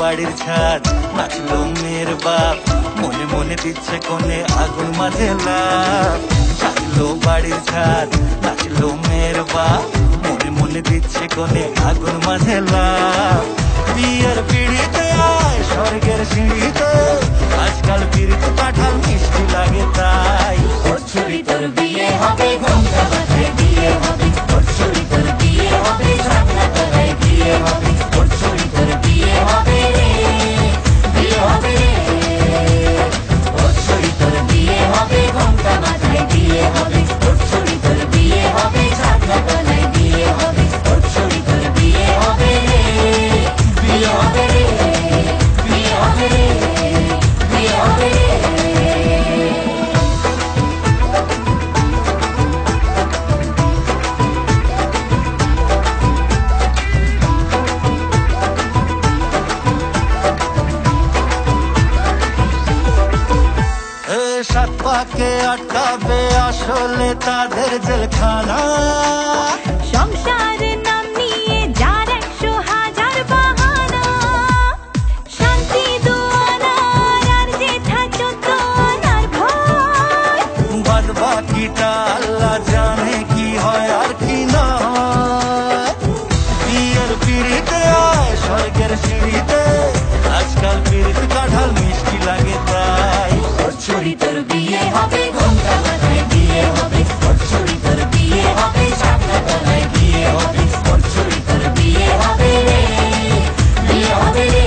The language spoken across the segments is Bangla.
বাড়ির ছাদ, নাচলো মেয়ের বাপ, মনে মনে দিচ্ছে কোণে আগুন মাঝে লাভ। সাজলো বাড়ির ছাদ, নাচলো মেয়ের বাপ, মনে মনে দিচ্ছে কোণে আগুন মাঝে লাভ। বিয়ের পিড়িতে আয় স্বর্গের সিঁড়িতে, আজকাল পিড়িতে কাঁঠাল মিষ্টি লাগে তাই। ওর ছুরি তোর বিয়ে হবে, ঘোমটা মাথায় বিয়ে হবে। ওর ছুরি তোর বিয়ে হবে, ছাগলা তলায় বিয়ে হবে। ওর ছুরি তোর বিয়ে হবে রে, বিয়ে হবে রে। ওর ছুরি তোর বিয়ে হবে, ঘোমটা মাথায় বিয়ে হবে। ওর ছুরি তোর বিয়ে হবে, ছাগলা তলায় বিয়ে হবে। ওর ছুরি তোর বিয়ে হবে রে, বিয়ে হবে রে, বিয়ে হবে রে, বিয়ে হবে রে। সাত পাকে আটকাবে আসলে তাদের জেলখানা। সংসার নাম নিয়ে যার 100,000 বাহানা, শান্তি দুয়ানার আর যেথা 14 আনার ভয়। বাদ বাকিটা আল্লাহ জানে কি হয় আর কি না হয়। বিয়ের পিড়িতে আয় স্বর্গের সিঁড়িতে, আজকাল পিড়িতে কাঁঠাল মিষ্টি লাগে তাই। ওর ছুরি তোর বিয়ে হবে, ঘোমটা মাথায় বিয়ে হবে। ওর ছুরি তোর বিয়ে হবে, ছাগলা তলায় বিয়ে হবে। ওর ছুরি তোর বিয়ে হবে রে, বিয়ে হবে রে।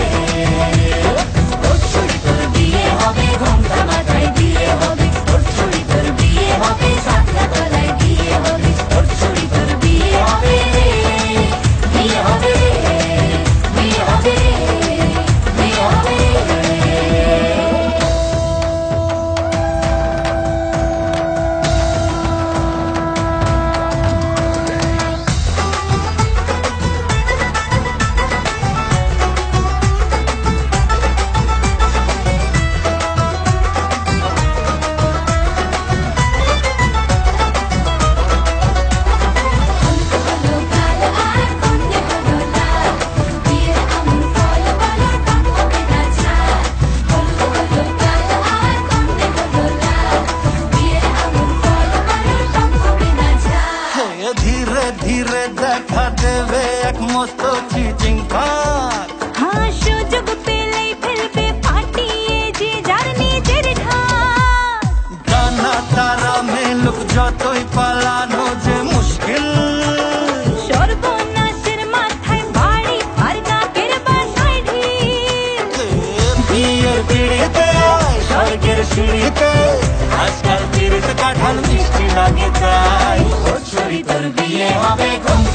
ওর ছুরি তোর বিয়ে হবে, ঘোমটা মাথায় বিয়ে হবে। ওর ছুরি তোর বিয়ে হবে, ছাগলা তলায় বিয়ে হবে। ওর ছুরি তোর বিয়ে হবে রে, বিয়ে হবে রে, বিয়ে হবে রে, বিয়ে হবে রে। ধীরে ধীরে দেখা দেবে এক মস্ত চিচিং ফাঁক। হ্যাঁ, সুযোগ পেলেই ফেলবে পাঠিয়ে যে যার নিজের ঢাক। ডানা তারা মেলুক যতই পালানো যে মুশকিল। সর্বনাশের মাথায় বাড়ি আর নাকের বাসায় ঢিল। বিয়ের পিড়িতে আয় স্বর্গের সিঁড়িতে, আজকাল পিড়িতে কাঁঠাল মিষ্টি লাগে তাই। ওর ছুরি তোর বিয়ে হবে, ঘোমটা